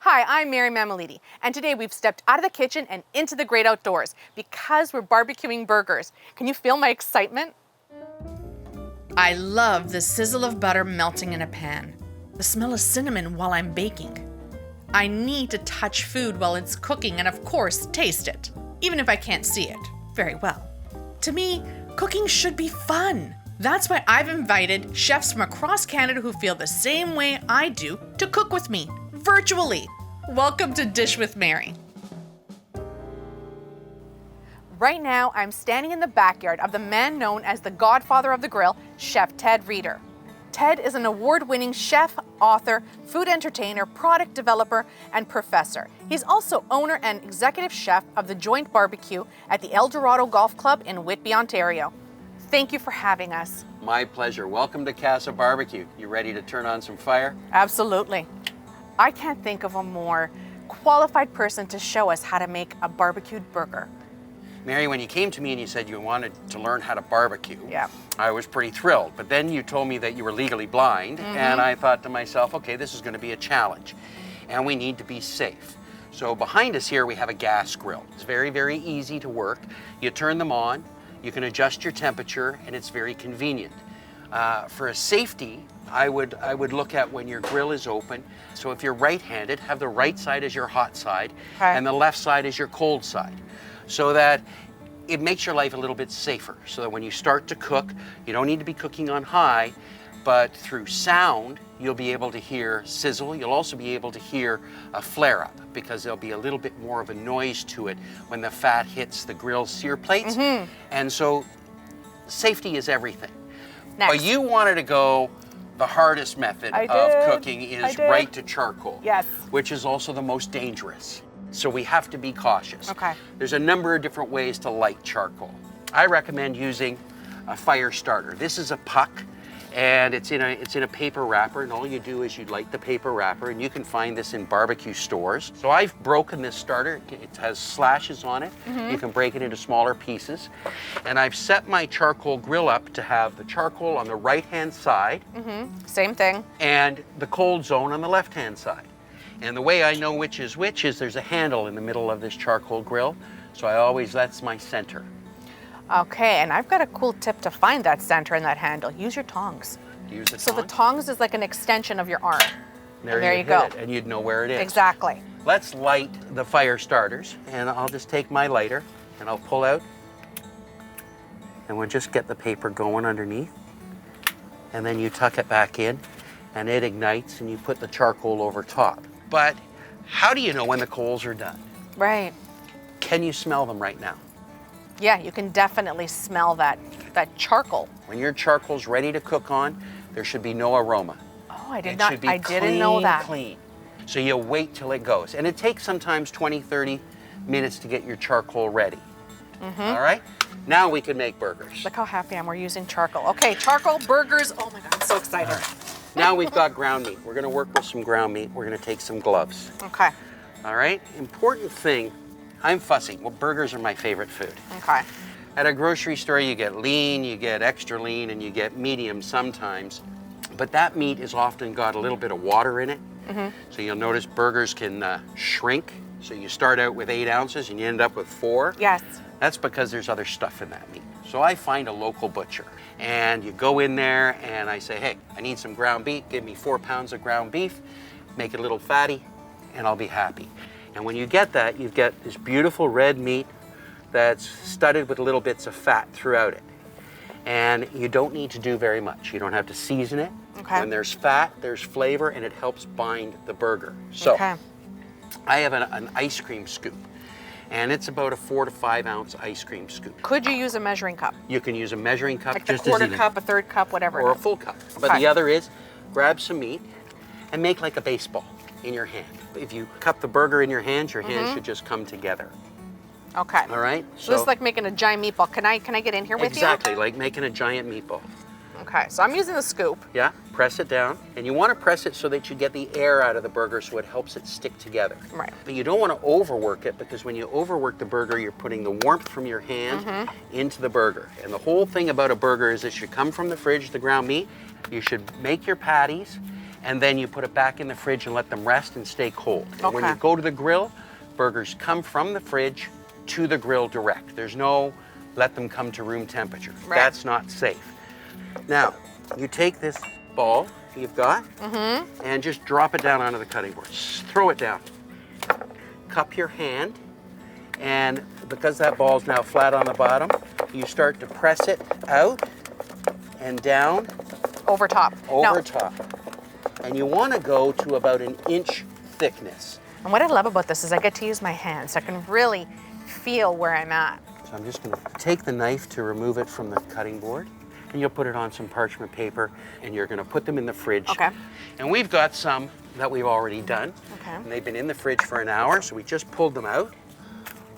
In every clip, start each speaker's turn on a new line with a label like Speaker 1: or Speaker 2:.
Speaker 1: Hi, I'm Mary Mammoliti, and today we've stepped out of the kitchen and into the great outdoors because we're barbecuing burgers. Can you feel my excitement? I love the sizzle of butter melting in a pan, the smell of cinnamon while I'm baking. I need to touch food while it's cooking and, of course, taste it, even if I can't see it very well. To me, cooking should be fun. That's why I've invited chefs from across Canada who feel the same way I do to cook with me, virtually. Welcome to Dish with Mary. Right now, I'm standing in the backyard of the man known as the Godfather of the Grill, Chef Ted Reeder. Ted is an award-winning chef, author, food entertainer, product developer, and professor. He's also owner and executive chef of the Joint BBQ at the El Dorado Golf Club in Whitby, Ontario. Thank you for having us.
Speaker 2: My pleasure. Welcome to Casa Barbecue. You ready to turn on some fire?
Speaker 1: Absolutely. I can't think of a more qualified person to show us how to make a barbecued burger.
Speaker 2: Mary, when you came to me and you said you wanted to learn how to barbecue,
Speaker 1: Yeah.
Speaker 2: I was pretty thrilled. But then you told me that you were legally blind, and I thought to myself, okay, this is going to be a challenge, and we need to be safe. So behind us here, we have a gas grill. It's very, very easy to work. You turn them on, you can adjust your temperature, and it's very convenient. For a safety, I would look at when your grill is open. So if you're right-handed, have the right side as your hot side, and the left side as your cold side, so that it makes your life a little bit safer. So that when you start to cook, you don't need to be cooking on high, but through sound, you'll be able to hear sizzle. You'll also be able to hear a flare-up because there'll be a little bit more of a noise to it when the fat hits the grill sear plates. And so safety is everything.
Speaker 1: Next.
Speaker 2: But you wanted to go the hardest method of cooking is right to charcoal.
Speaker 1: Yes.
Speaker 2: Which is also the most dangerous. So we have to be cautious.
Speaker 1: Okay.
Speaker 2: There's a number of different ways to light charcoal. I recommend using a fire starter. This is a puck, and it's in a paper wrapper, and all you do is you light the paper wrapper, and you can find this in barbecue stores. So I've broken this starter. It has slashes on it. You can break it into smaller pieces. And I've set my charcoal grill up to have the charcoal on the right-hand side.
Speaker 1: Same thing.
Speaker 2: And the cold zone on the left-hand side. And the way I know which is there's a handle in the middle of this charcoal grill. So that's my center.
Speaker 1: Okay, and I've got a cool tip to find that center and that handle. Use your tongs.
Speaker 2: Use the tongs?
Speaker 1: So the tongs is like an extension of your arm.
Speaker 2: There you
Speaker 1: go.
Speaker 2: It, and you'd know where it is.
Speaker 1: Exactly.
Speaker 2: Let's light the fire starters. And I'll just take my lighter and I'll pull out. And we'll just get the paper going underneath. And then you tuck it back in and it ignites and you put the charcoal over top. But how do you know when the coals are done?
Speaker 1: Right.
Speaker 2: Can you smell them right now?
Speaker 1: Yeah, you can definitely smell that charcoal.
Speaker 2: When your charcoal's ready to cook on, there should be no aroma.
Speaker 1: Oh, I
Speaker 2: Should be
Speaker 1: didn't know that.
Speaker 2: Clean. So you wait till it goes. And it takes sometimes 20, 30 minutes to get your charcoal ready. All right? Now we can make burgers.
Speaker 1: Look how happy I am. We're using charcoal. Okay, charcoal burgers. Oh my God, I'm so excited.
Speaker 2: All right. Now we've got ground meat. We're gonna work with some ground meat. We're gonna take some gloves.
Speaker 1: Okay.
Speaker 2: All right? Important thing, I'm fussy. Well, burgers are my favorite food.
Speaker 1: Okay.
Speaker 2: At a grocery store, you get lean, you get extra lean, and you get medium sometimes. But that meat has often got a little bit of water in it. So you'll notice burgers can shrink. So you start out with 8 ounces and you end up with 4.
Speaker 1: Yes.
Speaker 2: That's because there's other stuff in that meat. So I find a local butcher and you go in there and I say, hey, I need some ground beef. Give me 4 pounds of ground beef, make it a little fatty, and I'll be happy. And when you get that, you get this beautiful red meat that's studded with little bits of fat throughout it. And you don't need to do very much. You don't have to season it.
Speaker 1: Okay.
Speaker 2: When there's fat, there's flavor, and it helps bind the burger. So I have an ice cream scoop, and it's about a 4 to 5 ounce ice cream scoop.
Speaker 1: Could you use a measuring cup?
Speaker 2: You can use a measuring cup,
Speaker 1: Like
Speaker 2: just
Speaker 1: a quarter
Speaker 2: as
Speaker 1: cup, a third cup, whatever.
Speaker 2: or a full cup. But the other is, grab some meat and make like a baseball in your hand. If you cup the burger in your hands should just come together.
Speaker 1: Okay.
Speaker 2: All right?
Speaker 1: So this is like making a giant meatball. Can I get in here with you?
Speaker 2: Exactly, like making a giant meatball.
Speaker 1: Okay, so I'm using the scoop.
Speaker 2: Yeah, press it down. And you want to press it so that you get the air out of the burger so it helps it stick together.
Speaker 1: Right.
Speaker 2: But you don't want to overwork it because when you overwork the burger, you're putting the warmth from your hand into the burger. And the whole thing about a burger is it should come from the fridge, the ground meat. You should make your patties and then you put it back in the fridge and let them rest and stay cold. And when
Speaker 1: Okay.
Speaker 2: you go to the grill, burgers come from the fridge to the grill direct. There's no let them come to room temperature.
Speaker 1: Right.
Speaker 2: That's not safe. Now, you take this ball you've got and just drop it down onto the cutting board. Just throw it down. Cup your hand, and because that ball's now flat on the bottom, you start to press it out and down
Speaker 1: Over top.
Speaker 2: over top. And you want to go to about an inch thickness.
Speaker 1: And what I love about this is I get to use my hands, so I can really feel where I'm at.
Speaker 2: So I'm just going to take the knife to remove it from the cutting board, and you'll put it on some parchment paper, and you're going to put them in the fridge.
Speaker 1: Okay.
Speaker 2: And we've got some that we've already done.
Speaker 1: Okay.
Speaker 2: And they've been in the fridge for an hour, so we just pulled them out.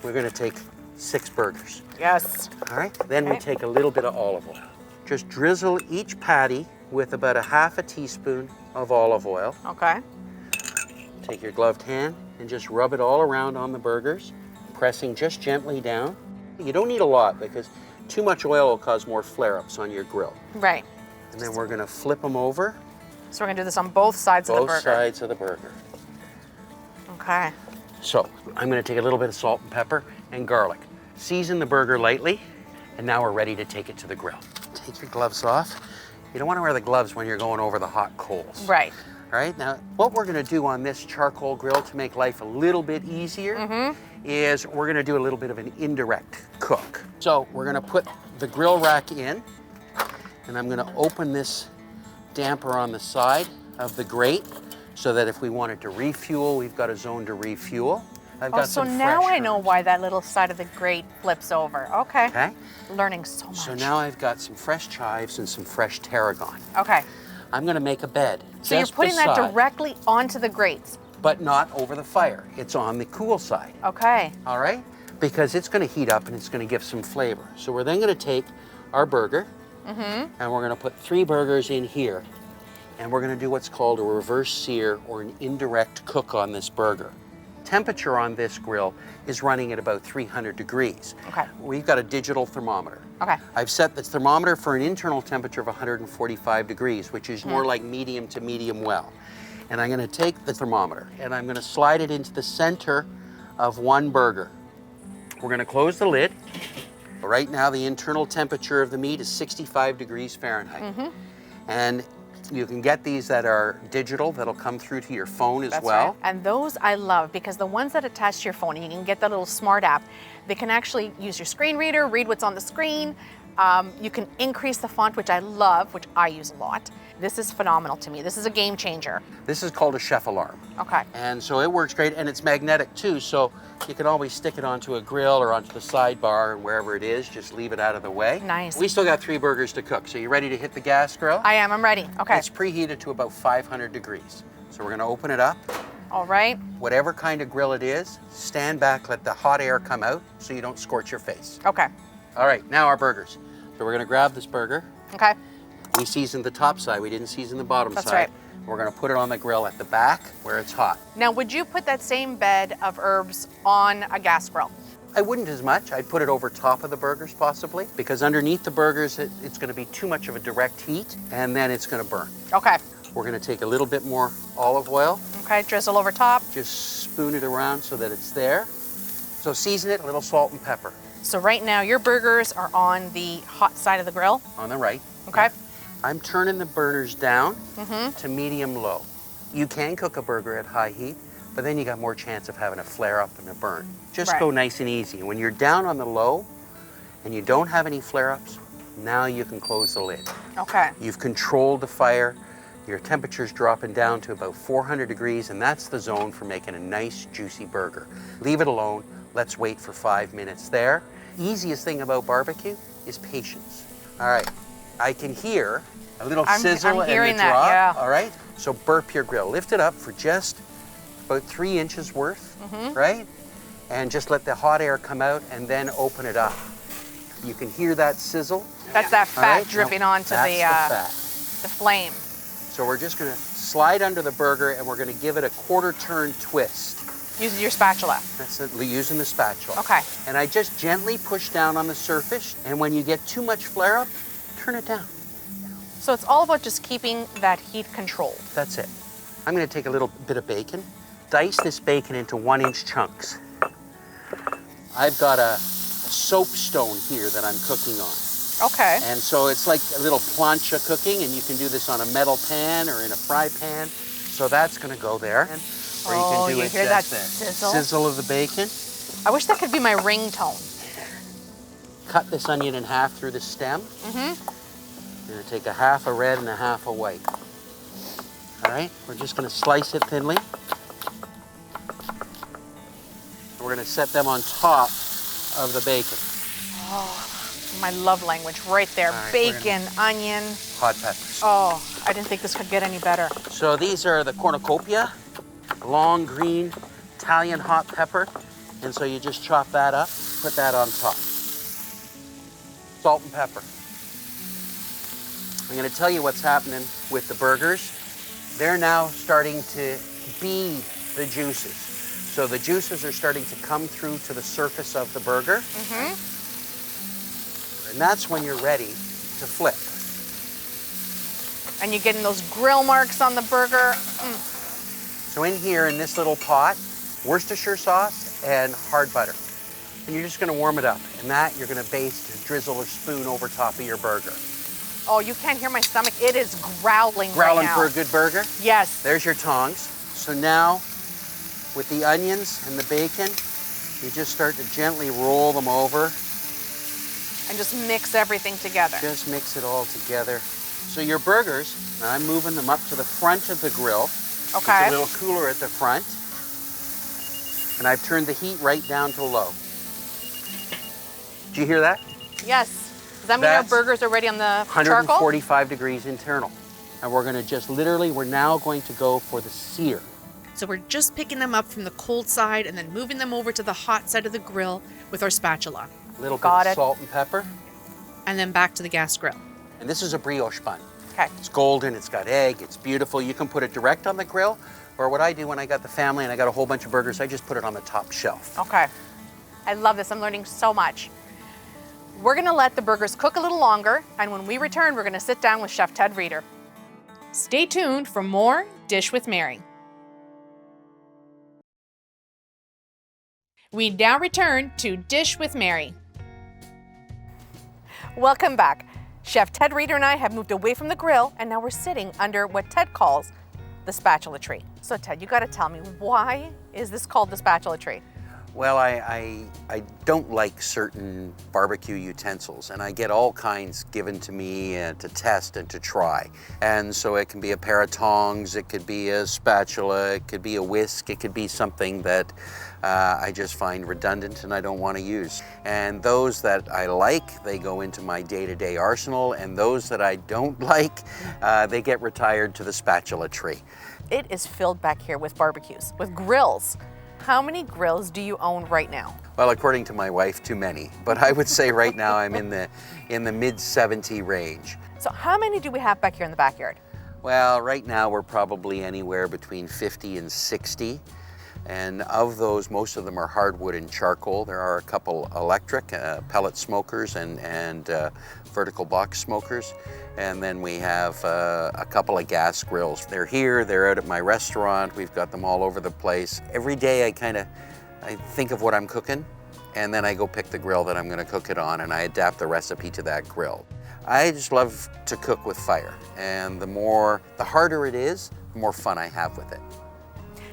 Speaker 2: We're going to take 6 burgers.
Speaker 1: Yes.
Speaker 2: All right. Then we
Speaker 1: Okay.
Speaker 2: take a little bit of olive oil. Just drizzle each patty with about a half a teaspoon of olive oil.
Speaker 1: Okay.
Speaker 2: Take your gloved hand and just rub it all around on the burgers, pressing just gently down. You don't need a lot because too much oil will cause more flare-ups on your grill.
Speaker 1: Right.
Speaker 2: And then we're going to flip them over,
Speaker 1: So we're gonna do this on both sides of the
Speaker 2: both
Speaker 1: burger.
Speaker 2: sides of the burger.
Speaker 1: Okay.
Speaker 2: So I'm going to take a little bit of salt and pepper and garlic. Season the burger lightly, and now we're ready to take it to the grill. Take your gloves off. You don't want to wear the gloves when you're going over the hot coals.
Speaker 1: Right.
Speaker 2: All right, now what we're going to do on this charcoal grill to make life a little bit easier is we're going to do a little bit of an indirect cook. So we're going to put the grill rack in, and I'm going to open this damper on the side of the grate so that if we wanted to refuel, we've got a zone to refuel. I've got
Speaker 1: So
Speaker 2: some
Speaker 1: now
Speaker 2: fresh
Speaker 1: I know
Speaker 2: herbs.
Speaker 1: why that little side of the grate flips over. Okay.
Speaker 2: Okay,
Speaker 1: Learning so much.
Speaker 2: so now I've got some fresh chives and some fresh tarragon.
Speaker 1: Okay.
Speaker 2: I'm going to make a bed.
Speaker 1: So you're
Speaker 2: just
Speaker 1: putting that
Speaker 2: beside,
Speaker 1: directly onto the grates.
Speaker 2: but not over the fire. It's on the cool side.
Speaker 1: Okay.
Speaker 2: All right? Because it's going to heat up and it's going to give some flavor. So we're then going to take our burger and we're going to put 3 burgers in here. And we're going to do what's called a reverse sear or an indirect cook on this burger. Temperature on this grill is running at about 300 degrees.
Speaker 1: Okay.
Speaker 2: We've got a digital thermometer.
Speaker 1: Okay.
Speaker 2: I've set the thermometer for an internal temperature of 145 degrees, which is more like medium to medium well. And I'm going to take the thermometer and I'm going to slide it into the center of one burger. We're going to close the lid. Right now, the internal temperature of the meat is 65 degrees Fahrenheit. And you can get these that are digital that'll come through to your phone as
Speaker 1: That's
Speaker 2: well.
Speaker 1: right. And those I love because the ones that attach to your phone, you can get the little smart app. They can actually use your screen reader, read what's on the screen. You can increase the font, which I love, which I use a lot. This is phenomenal to me. This is a game changer.
Speaker 2: This is called a chef alarm.
Speaker 1: Okay.
Speaker 2: And so it works great, and it's magnetic too, so you can always stick it onto a grill or onto the sidebar, and wherever it is, just leave it out of the way.
Speaker 1: Nice.
Speaker 2: We still got 3 burgers to cook, so you ready to hit the gas grill?
Speaker 1: I am. I'm ready. Okay.
Speaker 2: It's preheated to about 500 degrees. So we're gonna open it up.
Speaker 1: All right.
Speaker 2: Whatever kind of grill it is, stand back, let the hot air come out so you don't scorch your face.
Speaker 1: Okay.
Speaker 2: All right, now our burgers. So we're gonna grab this burger.
Speaker 1: Okay.
Speaker 2: We seasoned the top side, we didn't season the bottom
Speaker 1: That's
Speaker 2: side.
Speaker 1: right.
Speaker 2: We're gonna put it on the grill at the back where it's hot.
Speaker 1: Now, would you put that same bed of herbs on a gas grill?
Speaker 2: I wouldn't as much. I'd put it over top of the burgers possibly, because underneath the burgers, it's gonna be too much of a direct heat, and then it's gonna burn.
Speaker 1: Okay.
Speaker 2: We're gonna take a little bit more olive oil,
Speaker 1: Okay. Drizzle over top.
Speaker 2: just spoon it around so that it's there. So season it, a little salt and pepper
Speaker 1: So right now, your burgers are on the hot side of the grill.
Speaker 2: on the right.
Speaker 1: Okay.
Speaker 2: I'm turning the burners down to medium low. You can cook a burger at high heat, but then you got more chance of having a flare up and a burn. Just
Speaker 1: Right.
Speaker 2: go nice and easy. When you're down on the low and you don't have any flare ups, now you can close the lid.
Speaker 1: Okay.
Speaker 2: You've controlled the fire. Your temperature's dropping down to about 400 degrees, and that's the zone for making a nice, juicy burger. Leave it alone. Let's wait for 5 minutes there. Easiest thing about barbecue is patience. All right, I can hear a little sizzle
Speaker 1: I'm hearing
Speaker 2: and the
Speaker 1: that,
Speaker 2: drop.
Speaker 1: yeah.
Speaker 2: All right, so burp your grill. Lift it up for just about 3 inches worth, right? And just let the hot air come out and then open it up. You can hear that sizzle.
Speaker 1: That's that
Speaker 2: All
Speaker 1: fat
Speaker 2: right,
Speaker 1: dripping
Speaker 2: now
Speaker 1: onto
Speaker 2: that's
Speaker 1: the
Speaker 2: fat.
Speaker 1: flame.
Speaker 2: So we're just gonna slide under the burger and we're gonna give it a quarter turn twist.
Speaker 1: Using your spatula.
Speaker 2: That's it, using the spatula.
Speaker 1: Okay.
Speaker 2: And I just gently push down on the surface, and when you get too much flare up, turn it down.
Speaker 1: So it's all about just keeping that heat controlled.
Speaker 2: That's it. I'm gonna take a little bit of bacon, dice this bacon into 1-inch chunks. I've got a soapstone here that I'm cooking on.
Speaker 1: Okay.
Speaker 2: And so it's like a little plancha cooking, and you can do this on a metal pan or in a fry pan. So that's gonna go there. Or you can do
Speaker 1: you
Speaker 2: it
Speaker 1: hear
Speaker 2: just
Speaker 1: that
Speaker 2: the
Speaker 1: sizzle?
Speaker 2: sizzle of the bacon.
Speaker 1: I wish that could be my ringtone.
Speaker 2: Cut this onion in half through the stem. You're gonna take a half a red and a half a white. All right, we're just gonna slice it thinly. We're gonna set them on top of the bacon.
Speaker 1: Oh, my love language right there.
Speaker 2: All right,
Speaker 1: bacon, onion.
Speaker 2: Hot peppers.
Speaker 1: Oh, I didn't think this could get any better.
Speaker 2: So these are the cornucopia, long green Italian hot pepper. And so you just chop that up, put that on top. Salt and pepper. I'm gonna tell you what's happening with the burgers. They're now starting to be the juices. So the juices are starting to come through to the surface of the burger. And that's when you're ready to flip.
Speaker 1: And you're getting those grill marks on the burger.
Speaker 2: So in here, in this little pot, Worcestershire sauce and hard butter. And you're just gonna warm it up. And that you're gonna baste, drizzle a spoon over top of your burger.
Speaker 1: Oh, you can't hear my stomach. It is growling right
Speaker 2: Growling
Speaker 1: now.
Speaker 2: for a good burger?
Speaker 1: Yes.
Speaker 2: There's your tongs. So now, with the onions and the bacon, you just start to gently roll them over.
Speaker 1: And just mix everything together.
Speaker 2: Just mix it all together. So your burgers, I'm moving them up to the front of the grill.
Speaker 1: Okay.
Speaker 2: It's a little cooler at the front. And I've turned the heat right down to low. Do you hear that?
Speaker 1: Yes. Does that mean our burgers are ready on the charcoal?
Speaker 2: 145 degrees internal. And we're gonna just literally, we're now going to go for the sear.
Speaker 1: So we're just picking them up from the cold side and then moving them over to the hot side of the grill with our spatula.
Speaker 2: A little bit of salt and pepper.
Speaker 1: And then back to the gas grill.
Speaker 2: And this is a brioche bun.
Speaker 1: Okay.
Speaker 2: It's golden, it's got egg, it's beautiful. You can put it direct on the grill, or what I do when I got the family and I got a whole bunch of burgers, I just put it on the top shelf.
Speaker 1: Okay. I love this. I'm learning so much. We're gonna let the burgers cook a little longer, and when we return, we're gonna sit down with Chef Ted Reeder. Stay tuned for more Dish with Mary. We now return to Dish with Mary. Welcome back. Chef Ted Reeder and I have moved away from the grill, and now we're sitting under what Ted calls the spatula tree. So Ted, you gotta tell me, why is this called the spatula tree?
Speaker 2: Well, I don't like certain barbecue utensils, and I get all kinds given to me to test and to try. And so it can be a pair of tongs, it could be a spatula, it could be a whisk, it could be something that I just find redundant and I don't want to use. And those that I like, they go into my day-to-day arsenal, and those that I don't like, they get retired to the spatula tree.
Speaker 1: It is filled back here with barbecues, with grills. How many grills do you own right now?
Speaker 2: Well, according to my wife, too many. But I would say right now I'm in the mid-70 range.
Speaker 1: So how many do we have back here in the backyard?
Speaker 2: Well, right now we're probably anywhere between 50 and 60. And of those, most of them are hardwood and charcoal. There are a couple electric, pellet smokers and vertical box smokers. And then we have a couple of gas grills. They're here, they're out at my restaurant. We've got them all over the place. Every day I think of what I'm cooking, and then I go pick the grill that I'm gonna cook it on, and I adapt the recipe to that grill. I just love to cook with fire. And the harder it is, the more fun I have with it.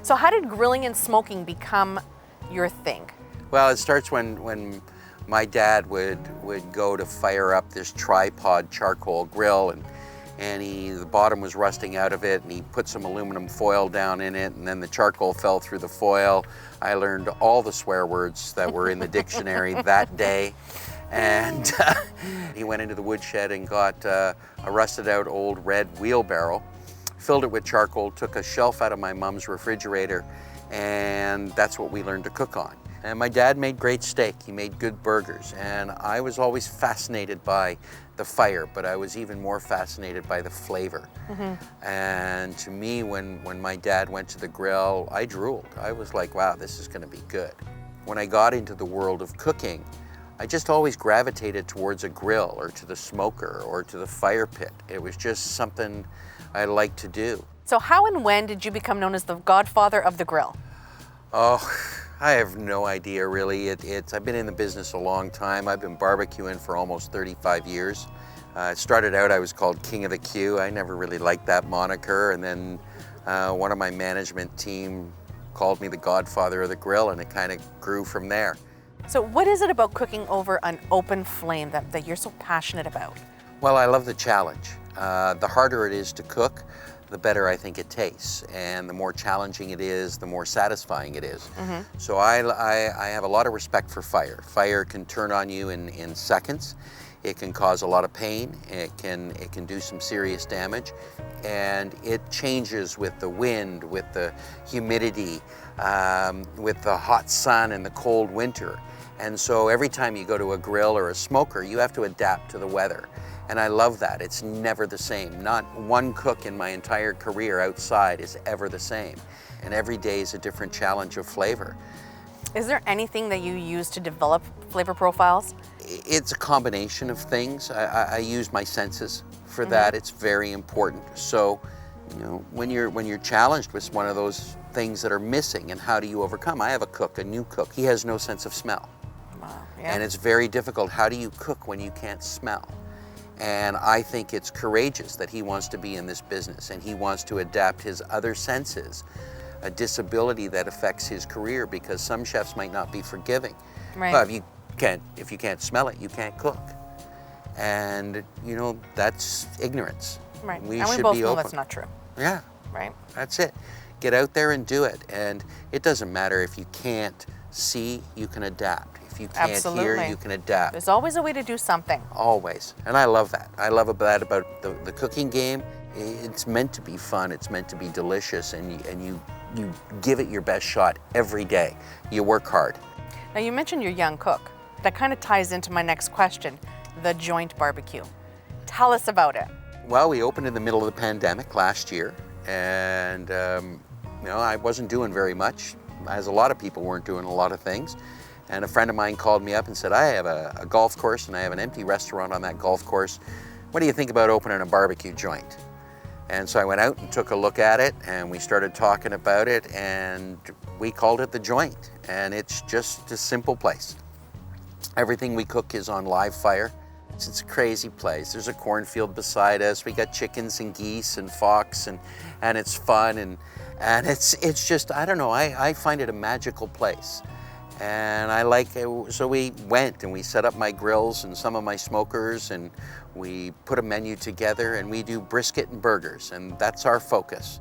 Speaker 1: So how did grilling and smoking become your thing?
Speaker 2: Well, it starts when my dad would go to fire up this tripod charcoal grill, and the bottom was rusting out of it, and he put some aluminum foil down in it, and then the charcoal fell through the foil. I learned all the swear words that were in the dictionary that day. And he went into the woodshed and got a rusted out old red wheelbarrow, filled it with charcoal, took a shelf out of my mom's refrigerator, and that's what we learned to cook on. And my dad made great steak, he made good burgers, and I was always fascinated by the fire, but I was even more fascinated by the flavor. And to me, when my dad went to the grill, I drooled. I was like, wow, this is gonna be good. When I got into the world of cooking, I just always gravitated towards a grill or to the smoker or to the fire pit. It was just something I liked to do.
Speaker 1: So how and when did you become known as the godfather of the grill?
Speaker 2: Oh, I have no idea really. I've been in the business a long time. I've been barbecuing for almost 35 years. It started out I was called King of the Q. I never really liked that moniker, and then one of my management team called me the Godfather of the Grill, and it kind of grew from there.
Speaker 1: So what is it about cooking over an open flame that you're so passionate about?
Speaker 2: Well, I love the challenge. The harder it is to cook, the better I think it tastes. And the more challenging it is, the more satisfying it is. So I have a lot of respect for fire. Fire can turn on you in seconds. It can cause a lot of pain. It can do some serious damage. And it changes with the wind, with the humidity, with the hot sun and the cold winter. And so every time you go to a grill or a smoker, you have to adapt to the weather. And I love that. It's never the same. Not one cook in my entire career outside is ever the same. And every day is a different challenge of flavor.
Speaker 1: Is there anything that you use to develop flavor profiles?
Speaker 2: It's a combination of things. I use my senses for that. It's very important. So, you know, when you're challenged with one of those things that are missing, and how do you overcome? I have a new cook. He has no sense of smell.
Speaker 1: Wow. Yeah.
Speaker 2: And it's very difficult. How do you cook when you can't smell? And I think it's courageous that he wants to be in this business and he wants to adapt his other senses, a disability that affects his career, because some chefs might not be forgiving.
Speaker 1: Right.
Speaker 2: Well, if you can't smell it, you can't cook. And you know, that's ignorance.
Speaker 1: Right.
Speaker 2: We
Speaker 1: and we
Speaker 2: should
Speaker 1: both
Speaker 2: be
Speaker 1: know
Speaker 2: open.
Speaker 1: that's not true.
Speaker 2: Yeah.
Speaker 1: Right.
Speaker 2: That's it. Get out there and do it. And it doesn't matter if you can't see, you can adapt. If you can't hear, you can adapt.
Speaker 1: There's always a way to do something.
Speaker 2: Always. And I love that. I love that about the cooking game. It's meant to be fun. It's meant to be delicious. And you give it your best shot every day. You work hard.
Speaker 1: Now you mentioned your young cook. That kind of ties into my next question, the Joint BBQ. Tell us about it.
Speaker 2: Well, we opened in the middle of the pandemic last year. And, you know, I wasn't doing very much, as a lot of people weren't doing a lot of things. And a friend of mine called me up and said, I have a golf course and I have an empty restaurant on that golf course. What do you think about opening a barbecue joint? And so I went out and took a look at it, and we started talking about it, and we called it The Joint. And it's just a simple place. Everything we cook is on live fire. It's a crazy place. There's a cornfield beside us. We got chickens and geese and fox, and it's fun, and it's just, I don't know, I find it a magical place. And I like it. So we went and we set up my grills and some of my smokers, and we put a menu together, and we do brisket and burgers, and that's our focus.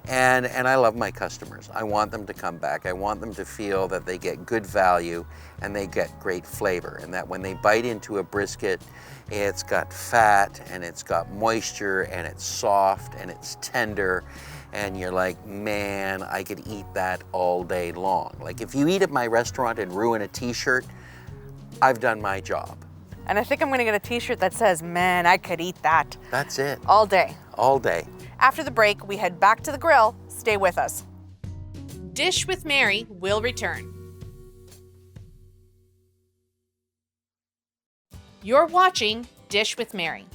Speaker 2: And I love my customers. I want them to come back. I want them to feel that they get good value and they get great flavor, and that when they bite into a brisket, it's got fat and it's got moisture and it's soft and it's tender. And you're like, man, I could eat that all day long. Like, if you eat at my restaurant and ruin a t-shirt, I've done my job.
Speaker 1: And I think I'm gonna get a t-shirt that says, man, I could eat that.
Speaker 2: That's it.
Speaker 1: All day.
Speaker 2: All day.
Speaker 1: After the break, we head back to the grill. Stay with us. Dish with Mary will return. You're watching Dish with Mary.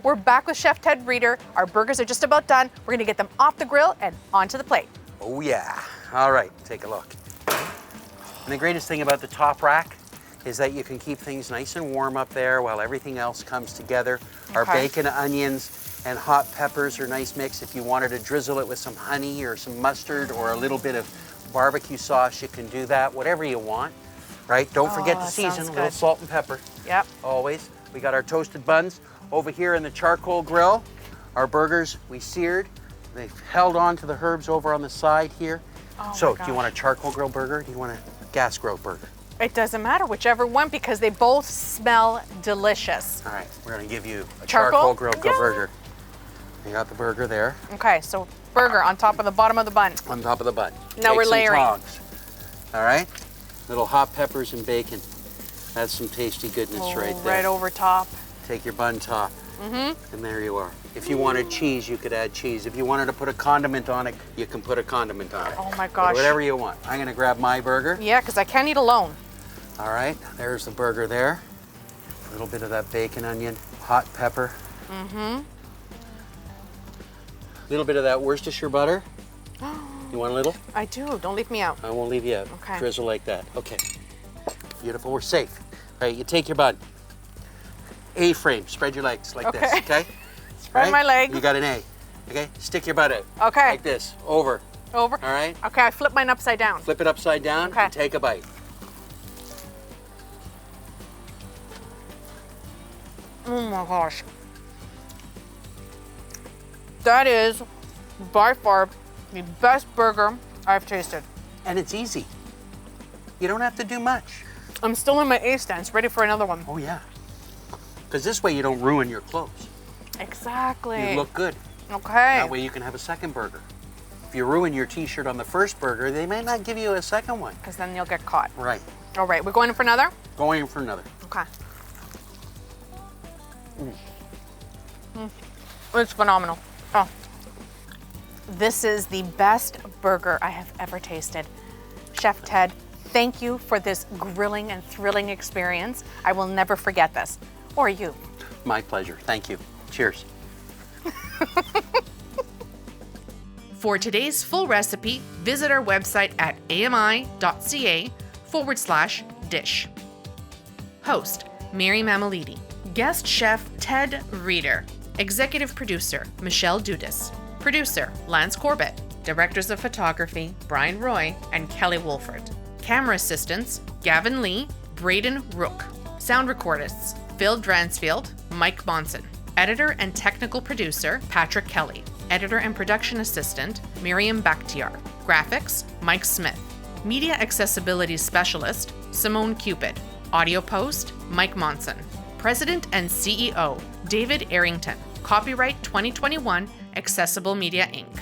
Speaker 1: We're back with Chef Ted Breeder. Our burgers are just about done. We're gonna get them off the grill and onto the plate.
Speaker 2: Oh yeah. All right, take a look. And the greatest thing about the top rack is that you can keep things nice and warm up there while everything else comes together. Our bacon, onions, and hot peppers are nice mix. If you wanted to drizzle it with some honey or some mustard or a little bit of barbecue sauce, you can do that, whatever you want, right? Don't forget to season, a little salt and pepper.
Speaker 1: Yep.
Speaker 2: Always. We got our toasted buns over here in the charcoal grill. Our burgers, we seared. They've held on to the herbs over on the side here.
Speaker 1: Oh
Speaker 2: so, do you want a charcoal grill burger or do you want a gas grill burger?
Speaker 1: It doesn't matter, whichever one, because they both smell delicious.
Speaker 2: All right, we're gonna give you a charcoal grill burger. You got the burger there.
Speaker 1: Okay, so burger on top of the bottom of the bun.
Speaker 2: On top of the bun.
Speaker 1: Now we're layering.
Speaker 2: Tongs. All right, little hot peppers and bacon. That's some tasty goodness right there.
Speaker 1: Right over top.
Speaker 2: Take your bun top, and there you are. If you wanted cheese, you could add cheese. If you wanted to put a condiment on it, you can put a condiment on it.
Speaker 1: Oh my gosh.
Speaker 2: But whatever you want. I'm gonna grab my burger.
Speaker 1: Yeah, because I can't eat alone.
Speaker 2: All right, there's the burger there. A little bit of that bacon, onion, hot pepper. Mm-hmm. A little bit of that Worcestershire butter. You want a little?
Speaker 1: I do. Don't leave me out.
Speaker 2: I won't leave you out.
Speaker 1: Okay.
Speaker 2: Drizzle like that. Okay. Beautiful. We're safe. All right, you take your bun. A-frame. Spread your legs like this, okay?
Speaker 1: Spread my legs.
Speaker 2: You got an A. Okay? Stick your butt out.
Speaker 1: Okay.
Speaker 2: Like this. Over.
Speaker 1: Over.
Speaker 2: All right?
Speaker 1: Okay, I flip mine upside down.
Speaker 2: Flip it upside down
Speaker 1: Okay.
Speaker 2: and take a bite.
Speaker 1: Oh my gosh. That is by far the best burger I've tasted.
Speaker 2: And it's easy. You don't have to do much.
Speaker 1: I'm still in my A stance, ready for another one.
Speaker 2: Oh, yeah. Because this way you don't ruin your clothes.
Speaker 1: Exactly.
Speaker 2: You look good.
Speaker 1: Okay.
Speaker 2: That way you can have a second burger. If you ruin your t-shirt on the first burger, they may not give you a second one.
Speaker 1: Because then you'll get caught.
Speaker 2: Right.
Speaker 1: All right, we're going in for another?
Speaker 2: Going in for another.
Speaker 1: Okay. It's phenomenal. Oh. This is the best burger I have ever tasted. Chef Ted, thank you for this grilling and thrilling experience. I will never forget this. Or you.
Speaker 2: My pleasure. Thank you. Cheers.
Speaker 1: For today's full recipe, visit our website at AMI-tele/dish. Host, Mary Mammoliti. Guest chef, Ted Reeder. Executive producer, Michelle Dudas. Producer, Lance Corbett. Directors of photography, Brian Roy and Kelly Wolford. Camera assistants, Gavin Lee, Braden Rook. Sound recordists, Phil Dransfield, Mike Monson. Editor and technical producer, Patrick Kelly. Editor and production assistant, Miriam Bakhtiar. Graphics, Mike Smith. Media accessibility specialist, Simone Cupid. Audio post, Mike Monson. President and CEO, David Arrington. Copyright 2021, Accessible Media Inc.